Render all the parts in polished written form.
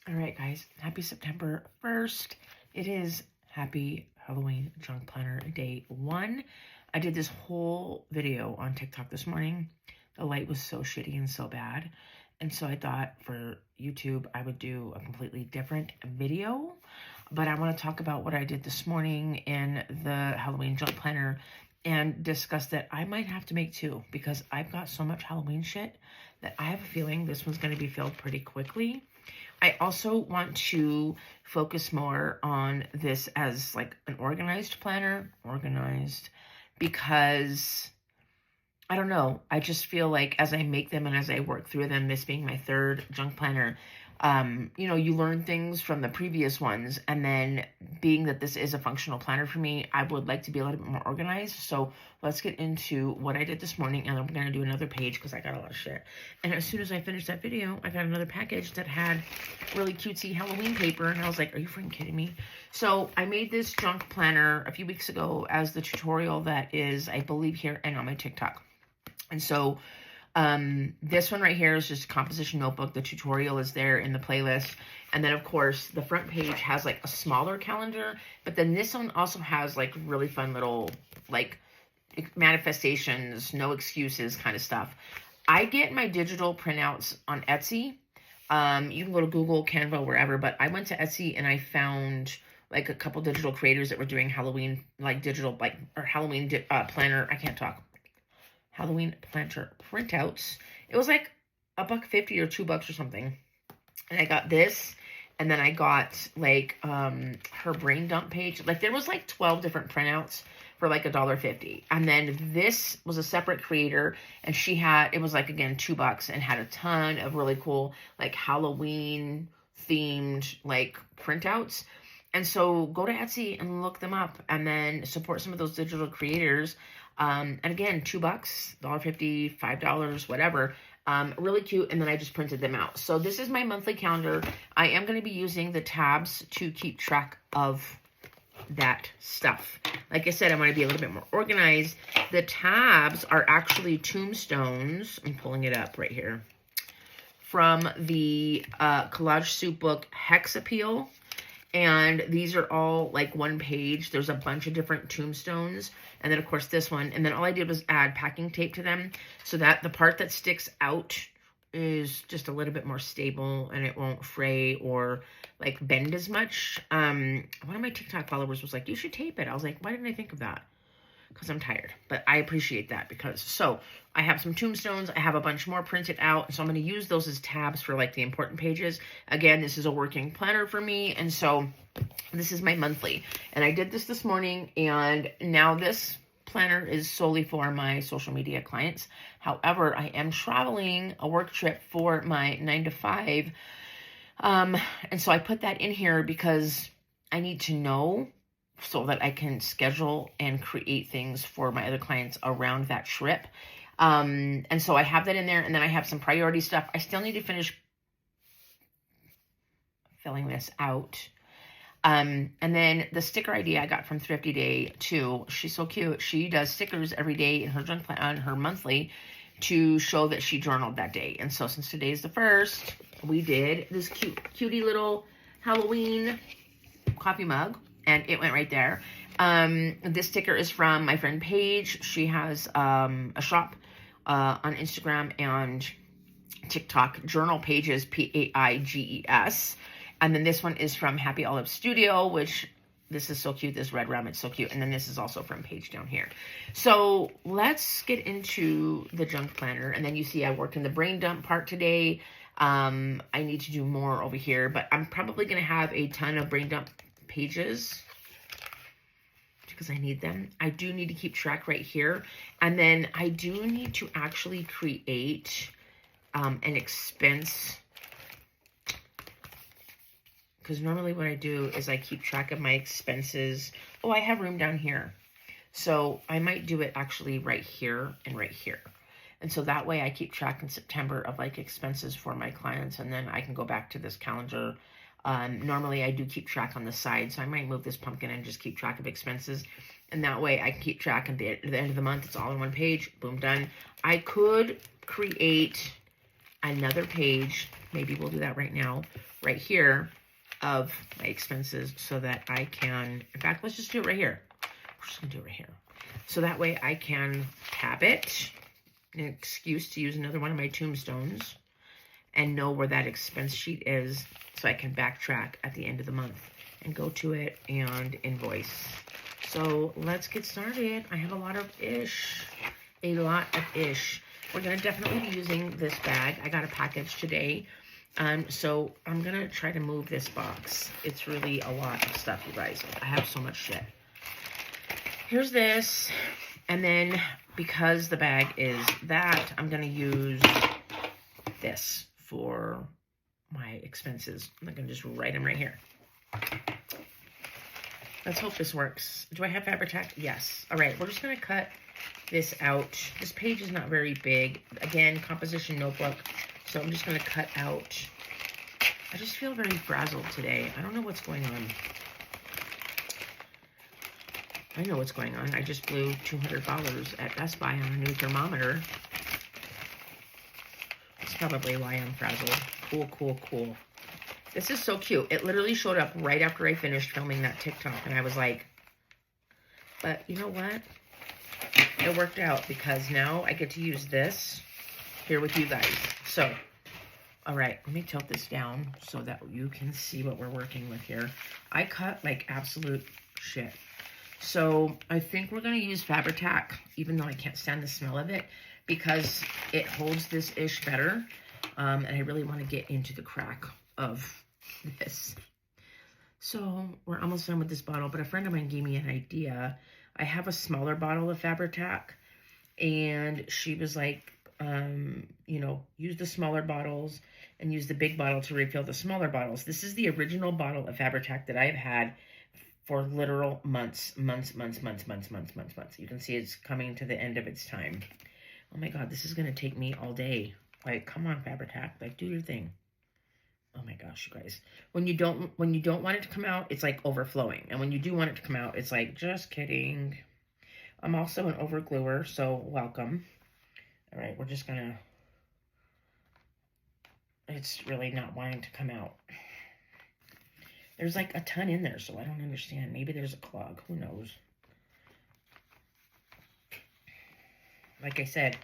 All right, guys, happy September 1st. It is happy Halloween junk planner day 1. I did this whole video on TikTok this morning. The light was so shitty and so bad. And so I thought for YouTube, I would do a completely different video. But I want to talk about what I did this morning in the Halloween junk planner and discuss that I might have to make 2 because I've got so much Halloween shit that I have a feeling this one's going to be filled pretty quickly. I also want to focus more on this as like an organized planner, because I don't know. I just feel like as I make them and as I work through them, this being my 3rd junk planner, you learn things from the previous ones. And then being that this is a functional planner for me, I would like to be a little bit more organized. So let's get into what I did this morning. And I'm going to do another page because I got a lot of shit. And as soon as I finished that video, I got another package that had really cutesy Halloween paper. And I was like, are you freaking kidding me? So I made this junk planner a few weeks ago as the tutorial that is, I believe, here and on my TikTok. And so this one right here is just a composition notebook. The tutorial is there in the playlist. And then, of course, the front page has like a smaller calendar. But then this one also has like really fun little like manifestations, no excuses kind of stuff. I get my digital printouts on Etsy. You can go to Google, Canva, wherever. But I went to Etsy and I found like a couple digital creators that were doing Halloween, like digital, like, or Halloween planner. I can't talk. Halloween planter printouts. It was like $1.50 or $2 or something. And I got this, and then I got like her brain dump page. Like there was like 12 different printouts for like $1.50. And then this was a separate creator, and she had, it was like again $2 and had a ton of really cool like Halloween themed like printouts. And so go to Etsy and look them up and then support some of those digital creators. And again, $2, $1.50, $5, whatever. Really cute. And then I just printed them out. So this is my monthly calendar. I am going to be using the tabs to keep track of that stuff. Like I said, I want to be a little bit more organized. The tabs are actually tombstones. I'm pulling it up right here. From the Collage Soup book Hex Appeal. And these are all like one page. There's a bunch of different tombstones. And then, of course, this one. And then all I did was add packing tape to them so that the part that sticks out is just a little bit more stable and it won't fray or like bend as much. One of my TikTok followers was like, you should tape it. I was like, why didn't I think of that? Because I'm tired. But I appreciate that because, so I have some tombstones. I have a bunch more printed out. So I'm going to use those as tabs for like the important pages. Again, this is a working planner for me. And so this is my monthly. And I did this morning. And now this planner is solely for my social media clients. However, I am traveling a work trip for my 9 to 5. And so I put that in here because I need to know so that I can schedule and create things for my other clients around that trip. And so I have that in there, and then I have some priority stuff. I still need to finish filling this out. And then the sticker idea I got from Thrifty Day too. She's so cute. She does stickers every day in her junk plan on her monthly to show that she journaled that day. And so since today is the 1st, we did this cutie little Halloween coffee mug. And it went right there. This sticker is from my friend Paige. She has a shop on Instagram and TikTok, Journal Pages, Paiges. And then this one is from Happy Olive Studio, which this is so cute. This red rum, it's so cute. And then this is also from Paige down here. So let's get into the junk planner. And then you see I worked in the brain dump part today. I need to do more over here, but I'm probably going to have a ton of brain dump pages because I need them. I do need to keep track right here. And then I do need to actually create an expense, because normally what I do is I keep track of my expenses. Oh, I have room down here. So I might do it actually right here and right here. And so that way I keep track in September of like expenses for my clients, and then I can go back to this calendar. Normally I do keep track on the side, so I might move this pumpkin and just keep track of expenses. And that way I can keep track at the end of the month. It's all in one page. Boom, done. I could create another page. Maybe we'll do that right now, right here of my expenses so that I can, in fact, let's just do it right here. We're just gonna do it right here. So that way I can tab it, an excuse to use another one of my tombstones, and know where that expense sheet is so I can backtrack at the end of the month and go to it and invoice. So let's get started. I have a lot of ish. We're going to definitely be using this bag. I got a package today. So I'm going to try to move this box. It's really a lot of stuff, you guys. I have so much shit. Here's this. And then because the bag is that, I'm going to use this for my expenses. I'm going to just write them right here. Let's hope this works. Do I have Fabri-Tac? Yes. All right, we're just going to cut this out. This page is not very big. Again, composition notebook. So I'm just going to cut out. I just feel very frazzled today. I don't know what's going on. I know what's going on. I just blew $200 at Best Buy on a new thermometer. That's probably why I'm frazzled. Cool, cool, cool. This is so cute. It literally showed up right after I finished filming that TikTok. And I was like, but you know what? It worked out because now I get to use this here with you guys. So, all right, let me tilt this down so that you can see what we're working with here. I cut like absolute shit. So I think we're going to use Fabri-Tac, even though I can't stand the smell of it, because it holds this ish better. And I really want to get into the crack of this. So we're almost done with this bottle, but a friend of mine gave me an idea. I have a smaller bottle of Fabri-Tac, and she was like, you know, use the smaller bottles and use the big bottle to refill the smaller bottles. This is the original bottle of Fabri-Tac that I've had for literal months. You can see it's coming to the end of its time. Oh my God, this is going to take me all day. Like, come on, Fabri-Tac, like, do your thing. Oh my gosh, you guys. When you don't want it to come out, it's like overflowing. And when you do want it to come out, it's like, just kidding. I'm also an overgluer, so welcome. All right, we're just gonna, it's really not wanting to come out. There's like a ton in there, so I don't understand. Maybe there's a clog, who knows? Like I said,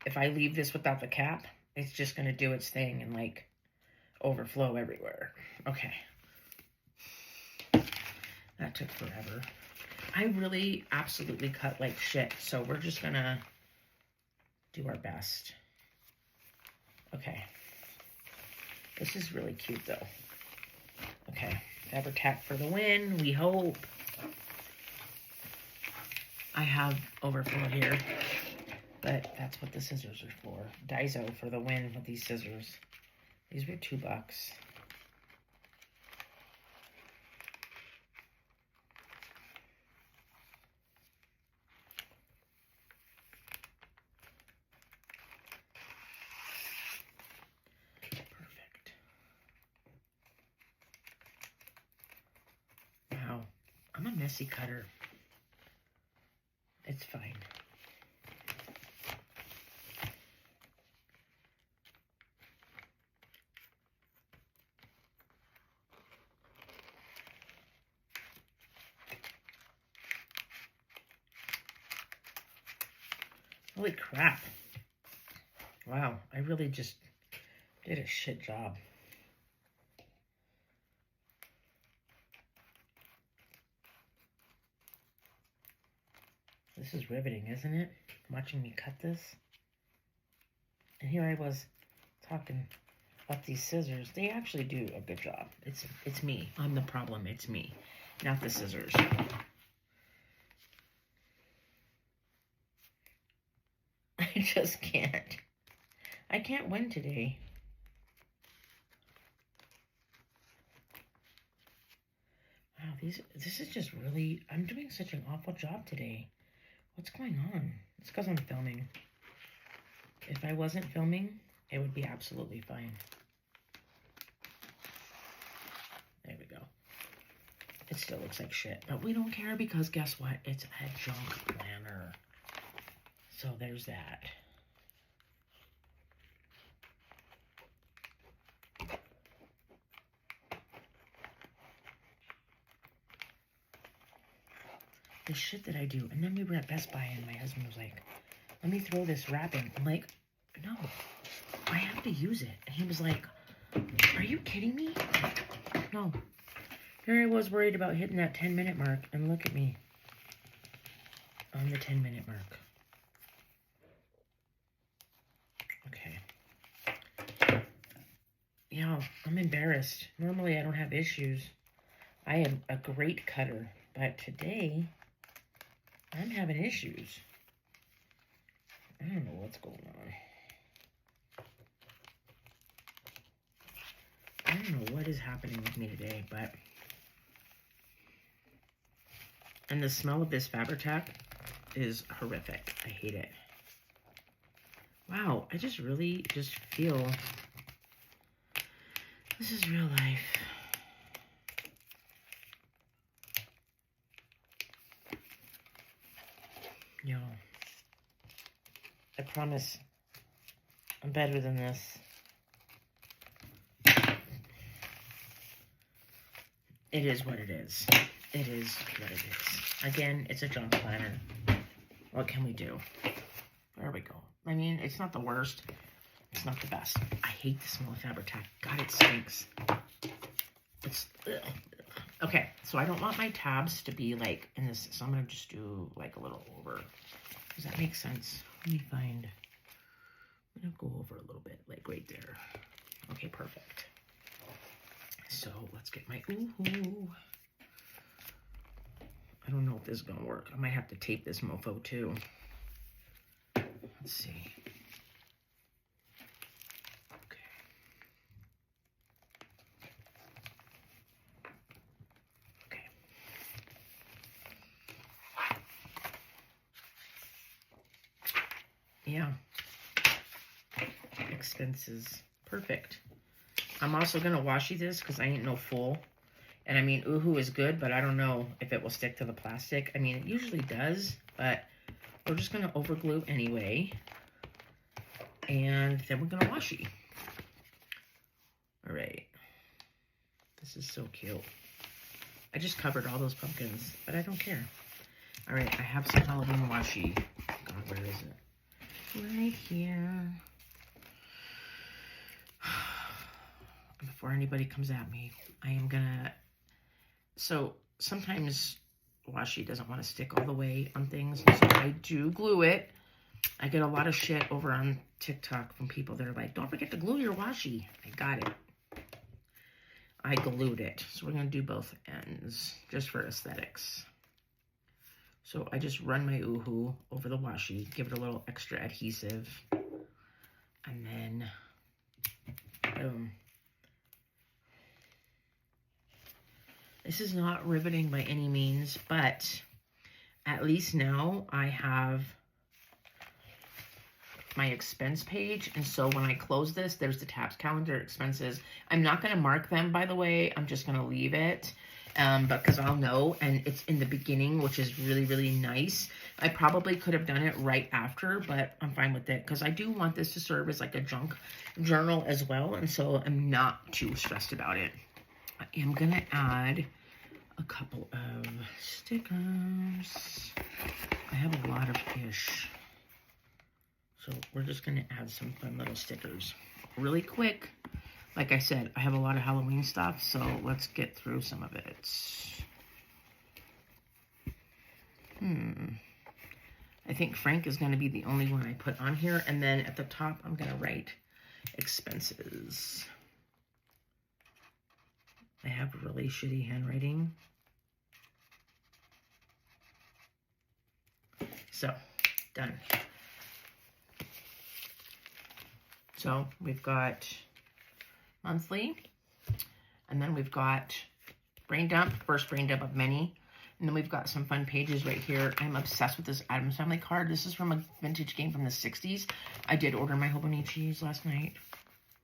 if I leave this without the cap, it's just gonna do its thing and like overflow everywhere. Okay. That took forever. I really absolutely cut like shit, so we're just gonna do our best. Okay. This is really cute though. Okay. Fabri-Tac for the win, we hope. I have overflow here, but that's what the scissors are for. Daiso for the win with these scissors. These were $2. Perfect. Wow, I'm a messy cutter. It's fine. Holy crap. Wow, I really just did a shit job. This is riveting, isn't it? Watching me cut this. And here I was talking about these scissors. They actually do a good job. It's me. I'm the problem. It's me, not the scissors. I just can't. I can't win today. Wow, this is just really, I'm doing such an awful job today. What's going on? It's because I'm filming. If I wasn't filming, it would be absolutely fine. There we go. It still looks like shit, but we don't care because guess what? It's a junk planner. So there's that. the shit that I do. And then we were at Best Buy and my husband was like, let me throw this wrapping. I'm like, no, I have to use it. And he was like, are you kidding me? No. Here I was worried about hitting that 10-minute mark, and look at me on the 10-minute mark. Okay. Yeah, I'm embarrassed. Normally I don't have issues. I am a great cutter, but today I'm having issues. I don't know what's going on. I don't know what is happening with me today, but... And the smell of this Fabri-Tac is horrific. I hate it. Wow, I just really just feel... This is real life. Yo. I promise I'm better than this. It is what it is. It is what it is. Again, it's a junk planner. What can we do? There we go. I mean, it's not the worst. It's not the best. I hate the smell of Fabri-Tac. God, it stinks. It's... Ugh. Okay, so I don't want my tabs to be like in this, so I'm going to just do like a little over. Does that make sense? Let me find... I'm going to go over a little bit, like right there. Okay, perfect. So let's get my ooh. I don't know if this is gonna work. I might have to tape this mofo too. Let's see. Okay. Okay. Yeah. Expenses. Perfect. I'm also going to washi this because I ain't no fool. And I mean, Oohoo is good, but I don't know if it will stick to the plastic. I mean, it usually does, but we're just going to overglue anyway. And then we're going to washi. All right. This is so cute. I just covered all those pumpkins, but I don't care. All right, I have some Halloween washi. God, where is it? Right here. Before anybody comes at me, I am gonna... So, sometimes washi doesn't want to stick all the way on things, so I do glue it. I get a lot of shit over on TikTok from people that are like, don't forget to glue your washi. I got it. I glued it. So we're gonna do both ends, just for aesthetics. So I just run my Oohoo over the washi, give it a little extra adhesive, and then, boom. This is not riveting by any means, but at least now I have my expense page. And so when I close this, there's the tabs, calendar, expenses. I'm not going to mark them, by the way. I'm just going to leave it because I'll know. And it's in the beginning, which is really, really nice. I probably could have done it right after, but I'm fine with it because I do want this to serve as like a junk journal as well. And so I'm not too stressed about it. I am going to add a couple of stickers. I have a lot of ish. So we're just going to add some fun little stickers really quick. Like I said, I have a lot of Halloween stuff, so let's get through some of it. I think Frank is going to be the only one I put on here. And then at the top, I'm going to write expenses. I have really shitty handwriting. So, done. So, we've got monthly, and then we've got brain dump, first brain dump of many, and then we've got some fun pages right here. I'm obsessed with this Addams Family card. This is from a vintage game from the 60s. I did order my Hobonichis last night.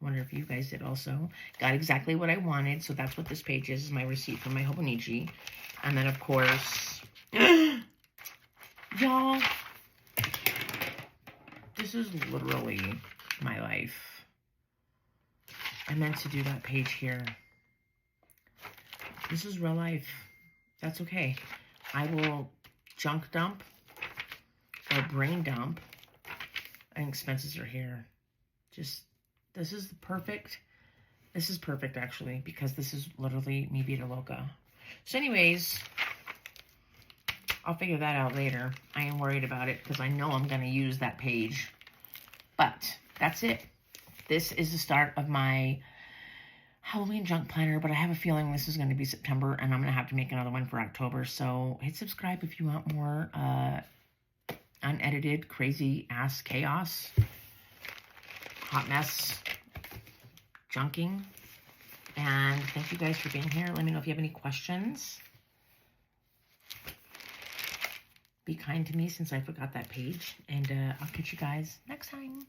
Wonder if you guys did also. Got exactly what I wanted, so that's what this page is my receipt from my Hobonichi. And then, of course, y'all, this is literally my life. I meant to do that page here. This is real life. That's okay. I will junk dump or brain dump. I think expenses are here. Just, this is perfect. This is perfect, actually, because this is literally mi vida loca. So anyways, I'll figure that out later. I am worried about it because I know I'm going to use that page. But that's it. This is the start of my Halloween junk planner, but I have a feeling this is going to be September, and I'm going to have to make another one for October. So hit subscribe if you want more unedited, crazy-ass chaos, hot mess, junking. And thank you guys for being here. Let me know if you have any questions. Be kind to me since I forgot that page. And I'll catch you guys next time.